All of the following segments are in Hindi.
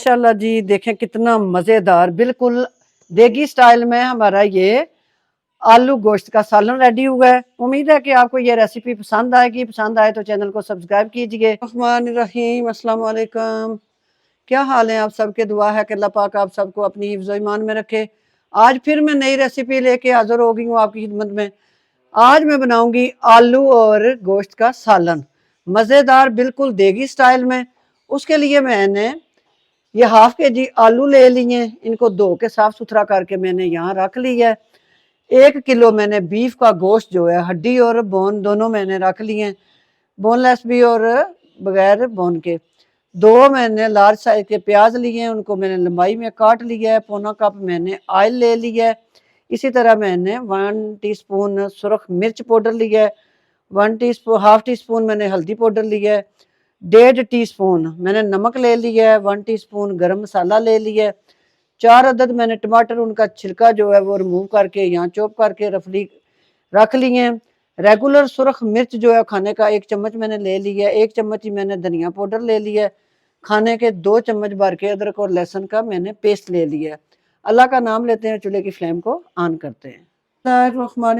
माशाल्लाह जी, देखें कितना मज़ेदार बिल्कुल देगी स्टाइल में हमारा ये आलू गोश्त का सालन रेडी हुआ है। उम्मीद है कि आपको ये रेसिपी पसंद आएगी। पसंद आए तो चैनल को सब्सक्राइब कीजिए। रहमान रहीम, अस्सलाम वालेकुम। क्या हाल है आप सबके? दुआ है कि अल्लाह पाक आप सबको अपनी हिफ्ज़ ईमान में रखे। आज फिर मैं नई रेसिपी लेके हाजिर हो गई हूँ आपकी खिदमत में। आज मैं बनाऊंगी आलू और गोश्त का सालन, मज़ेदार बिल्कुल देगी स्टाइल में। उसके लिए मैंने ये हाफ के जी आलू ले लिए, इनको धो के साफ सुथरा करके मैंने यहाँ रख लिया है। 1 किलो मैंने बीफ का गोश्त जो है हड्डी और बोन दोनों मैंने रख लिए हैं, बोनलेस भी और बगैर बोन के। 2 मैंने लार्ज साइज के प्याज लिए हैं, उनको मैंने लंबाई में काट लिया है। पौना कप मैंने ऑयल ले लिया है। इसी तरह मैंने 1 टीस्पून सुरख मिर्च पाउडर लिया है, 1 टीस्पून मैंने हल्दी पाउडर लिया है, 1.5 टीस्पून मैंने नमक ले लिया है, 1 टीस्पून गरम मसाला ले लिया है। 4 अदद मैंने टमाटर उनका छिलका जो है वो रिमूव करके यहाँ चॉप करके रफली रख लिए हैं। रेगुलर सुरख मिर्च जो है खाने का 1 चम्मच मैंने ले लिया है। 1 चम्मच ही मैंने धनिया पाउडर ले लिया है। खाने के 2 चम्मच भर के अदरक और लहसुन का मैंने पेस्ट ले लिया है। अल्लाह का नाम लेते हैं, चूल्हे की फ्लेम को ऑन करते हैं।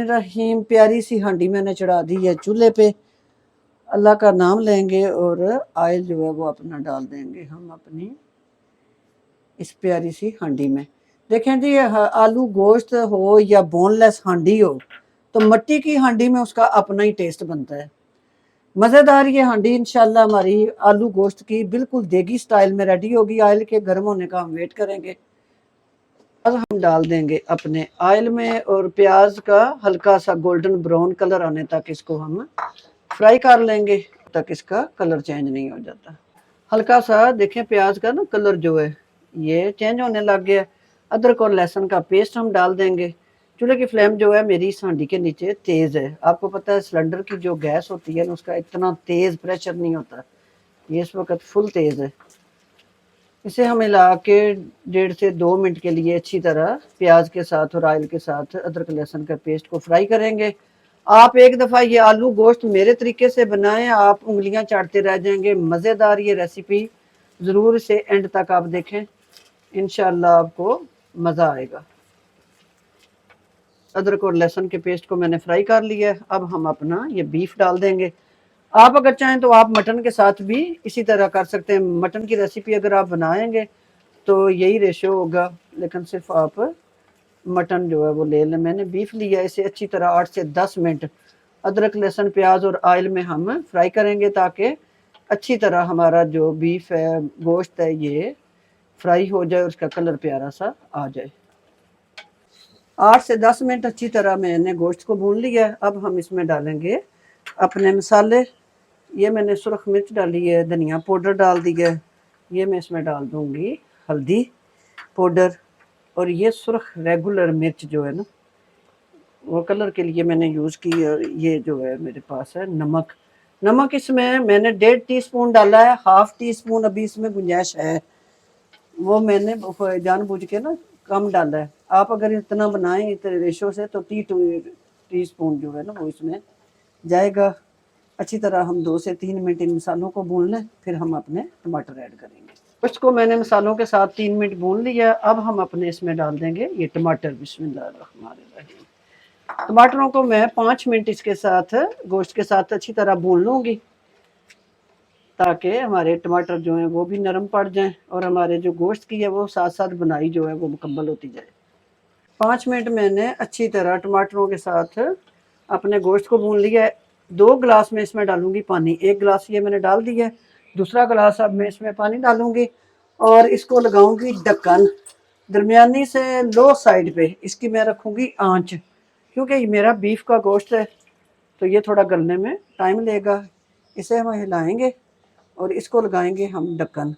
रहीम, प्यारी सी हांडी मैंने चढ़ा दी है चूल्हे पे। अल्लाह का नाम लेंगे और ऑयल जो है वो अपना डाल देंगे हम अपनी इस प्यारी सी हांडी में। देखें जी, आलू गोश्त हो या बोनलेस हांडी हो, तो मिट्टी की हांडी में उसका अपना ही टेस्ट बनता है। मज़ेदार ये हांडी इंशाल्लाह हमारी आलू गोश्त की बिल्कुल देगी स्टाइल में रेडी होगी। ऑयल के गर्म होने का हम वेट करेंगे। अब हम डाल देंगे अपने ऑयल में और प्याज का हल्का सा गोल्डन ब्राउन कलर आने तक इसको हम फ्राई कर लेंगे, तक इसका कलर चेंज नहीं हो जाता। हल्का सा देखें प्याज का ना कलर जो है ये चेंज होने लग गया। अदरक और लहसुन का पेस्ट हम डाल देंगे। चूल्हे की फ्लेम जो है मेरी इस हांडी के नीचे तेज़ है। आपको पता है सिलेंडर की जो गैस होती है ना उसका इतना तेज़ प्रेशर नहीं होता, ये इस वक्त फुल तेज़ है। इसे हम हिला के 1.5 से 2 मिनट के लिए अच्छी तरह प्याज के साथ और ऑयल के साथ अदरक लहसुन का पेस्ट को फ्राई करेंगे। आप एक दफ़ा ये आलू गोश्त मेरे तरीके से बनाएं, आप उंगलियां चाटते रह जाएंगे। मज़ेदार ये रेसिपी ज़रूर इसे एंड तक आप देखें, इंशाल्लाह आपको मज़ा आएगा। अदरक और लहसुन के पेस्ट को मैंने फ्राई कर लिया है। अब हम अपना ये बीफ डाल देंगे। आप अगर चाहें तो आप मटन के साथ भी इसी तरह कर सकते हैं। मटन की रेसिपी अगर आप बनाएंगे तो यही रेशो होगा, लेकिन सिर्फ आप मटन जो है वो ले लें। मैंने बीफ लिया, इसे अच्छी तरह 8 से 10 मिनट अदरक लहसुन प्याज और ऑयल में हम फ्राई करेंगे ताकि अच्छी तरह हमारा जो बीफ है गोश्त है ये फ्राई हो जाए, उसका कलर प्यारा सा आ जाए। 8 से 10 मिनट अच्छी तरह मैंने गोश्त को भून लिया है। अब हम इसमें डालेंगे अपने मसाले। ये मैंने सुरख मिर्च डाली है, धनिया पाउडर डाल दिया है, ये मैं इसमें डाल दूंगी हल्दी पाउडर, और ये सुरख रेगुलर मिर्च जो है ना वो कलर के लिए मैंने यूज़ की। और ये जो है मेरे पास है नमक। नमक इसमें मैंने 1.5 टीस्पून डाला है, 1/2 टीस्पून अभी इसमें गुंजाइश है, वो मैंने जानबूझ के ना कम डाला है। आप अगर इतना बनाएं इतने रेशो से तो 3 टीस्पून जो है ना वो इसमें जाएगा। अच्छी तरह हम 2 से 3 मिनट इन मसालों को भून लें, फिर हम अपने टमाटर ऐड करेंगे। उसको मैंने मसालों के साथ 3 मिनट भून लिया। अब हम अपने इसमें डाल देंगे ये टमाटर। बिस्मिल्लाहिर्रहमानिर्रहीम। टमाटरों को मैं 5 मिनट इसके साथ गोश्त के साथ अच्छी तरह भून लूँगी ताकि हमारे टमाटर जो हैं वो भी नरम पड़ जाएं और हमारे जो गोश्त की है वो साथ साथ बनाई जो है वो मुकम्मल होती जाए। 5 मिनट मैंने अच्छी तरह टमाटरों के साथ अपने गोश्त को भून लिया है। 2 गिलास में इसमें डालूंगी पानी। 1 गिलास ये मैंने डाल दिया है, दूसरा गिलास अब मैं इसमें पानी डालूंगी और इसको लगाऊंगी ढक्कन। दरमियानी से लो साइड पे इसकी मैं रखूंगी आंच, क्योंकि ये मेरा बीफ का गोश्त है तो ये थोड़ा गलने में टाइम लेगा। इसे हम हिलाएंगे और इसको लगाएंगे हम ढक्कन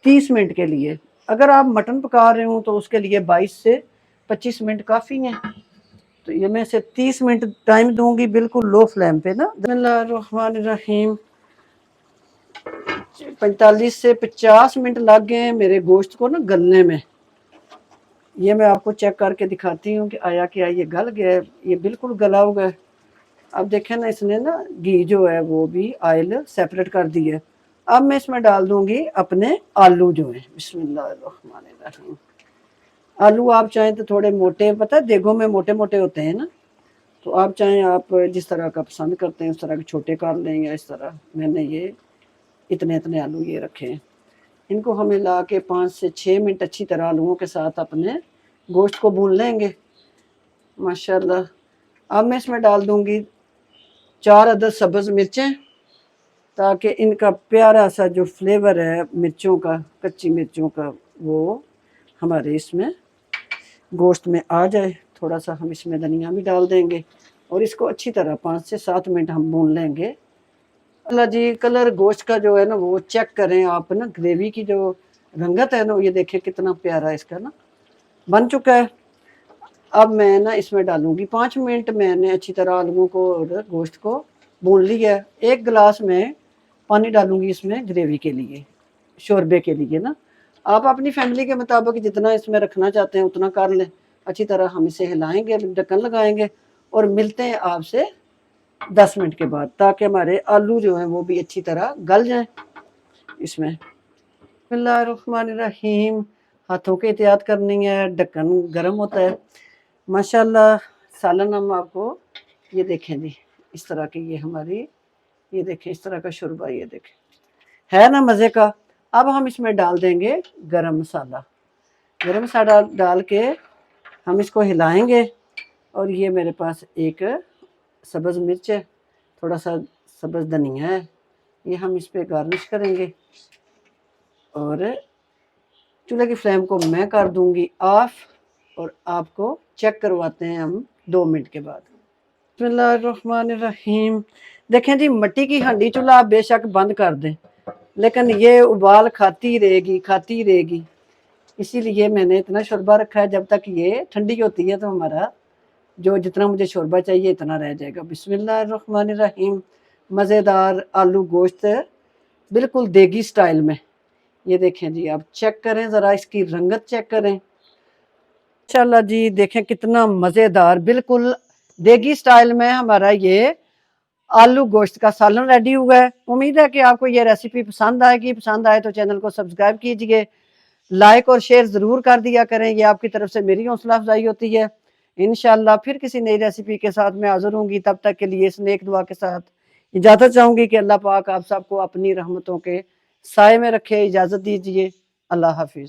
30 मिनट के लिए। अगर आप मटन पका रहे हो तो उसके लिए 22 से 25 मिनट काफ़ी हैं। तो ये मैं इसे 30 मिनट टाइम दूंगी बिल्कुल लो फ्लेम पे ना। बिस्मिल्लाहिर्रहमानिर्रहीम। 45 से 50 मिनट लग गए हैं मेरे गोश्त को ना गलने में। ये मैं आपको चेक करके दिखाती हूँ कि आया क्या ये गल गया है। ये बिल्कुल गला हुआ है। अब देखें ना, इसने ना घी जो है वो भी ऑयल सेपरेट कर दी है अब मैं इसमें डाल दूंगी अपने आलू जो है। बिस्मिल्लाहिर्रहमानिर्रहीम। आलू आप चाहें तो थोड़े मोटे, पता है देगों में मोटे मोटे होते हैं ना, तो आप चाहें आप जिस तरह का पसंद करते हैं उस तरह के छोटे काट लें, या इस तरह। मैंने ये इतने इतने आलू ये रखे हैं। इनको हम मिला के 5 से 6 मिनट अच्छी तरह आलूओं के साथ अपने गोश्त को भून लेंगे माशाल्लाह। अब मैं इसमें डाल दूंगी 4 अदद सब्ज़ मिर्चें, ताकि इनका प्यारा सा जो फ्लेवर है मिर्चों का, कच्ची मिर्चों का, वो हमारे इसमें गोश्त में आ जाए। थोड़ा सा हम इसमें धनिया भी डाल देंगे और इसको अच्छी तरह 5 से 7 मिनट हम भून लेंगे। अल्लाह जी, कलर गोश्त का जो है ना वो चेक करें आप ना, ग्रेवी की जो रंगत है ना, ये देखिए कितना प्यारा इसका ना बन चुका है। अब मैं ना इसमें डालूंगी 5 मिनट मैंने अच्छी तरह आलूओं को और गोश्त को भून लिया है। 1 गिलास में पानी डालूंगी इसमें ग्रेवी के लिए, शोरबे के लिए ना। आप अपनी फैमिली के मुताबिक जितना इसमें रखना चाहते हैं उतना कर लें। अच्छी तरह हम इसे हिलाएंगे, ढक्कन लगाएंगे और मिलते हैं आपसे 10 मिनट के बाद, ताकि हमारे आलू जो हैं वो भी अच्छी तरह गल जाएं इसमें। बिस्मिल्लाहिर्रहमानिर्रहीम। हाथों की एहतियात करनी है, ढक्कन गर्म होता है माशाल्लाह। सालन हम आपको ये देखें जी, इस तरह की ये हमारी, ये देखें इस तरह का शोरबा, ये देखें है ना मज़े का। अब हम इसमें डाल देंगे गरम मसाला। गरम मसाला डाल के हम इसको हिलाएंगे। और ये मेरे पास एक सब्ज़ मिर्च है, थोड़ा सा सब्ज़ धनिया है, ये हम इस पर गार्निश करेंगे। और चूल्हे की फ्लेम को मैं कर दूंगी ऑफ, और आपको चेक करवाते हैं हम 2 मिनट के बाद। बिस्मिल्लाहिर्रहमानिर्रहीम। देखें जी, मिट्टी की हांडी चूल्हा आप बेशक बंद कर दें, लेकिन ये उबाल खाती रहेगी खाती रहेगी। इसीलिए मैंने इतना शोरबा रखा है, जब तक ये ठंडी होती है तो हमारा जो जितना मुझे शोरबा चाहिए इतना रह जाएगा। बिस्मिल्लाहिर्रहमानिर्रहीम। मज़ेदार आलू गोश्त बिल्कुल देगी स्टाइल में। ये देखें जी, आप चेक करें ज़रा, इसकी रंगत चेक करें माशाल्लाह जी। देखें कितना मज़ेदार, बिल्कुल देगी स्टाइल में हमारा ये आलू गोश्त का सालन रेडी हुआ है। उम्मीद है कि आपको ये रेसिपी पसंद आएगी। पसंद आए तो चैनल को सब्सक्राइब कीजिए, लाइक और शेयर ज़रूर कर दिया करें, ये आपकी तरफ से मेरी हौसला अफजाई होती है। इंशाल्लाह फिर किसी नई रेसिपी के साथ मैं हाज़िर होंगी। तब तक के लिए इस नेक दुआ के साथ इजाज़त चाहूँगी कि अल्लाह पाक आप सबको अपनी रहमतों के साए में रखे। इजाज़त दीजिए। अल्लाह हाफिज़।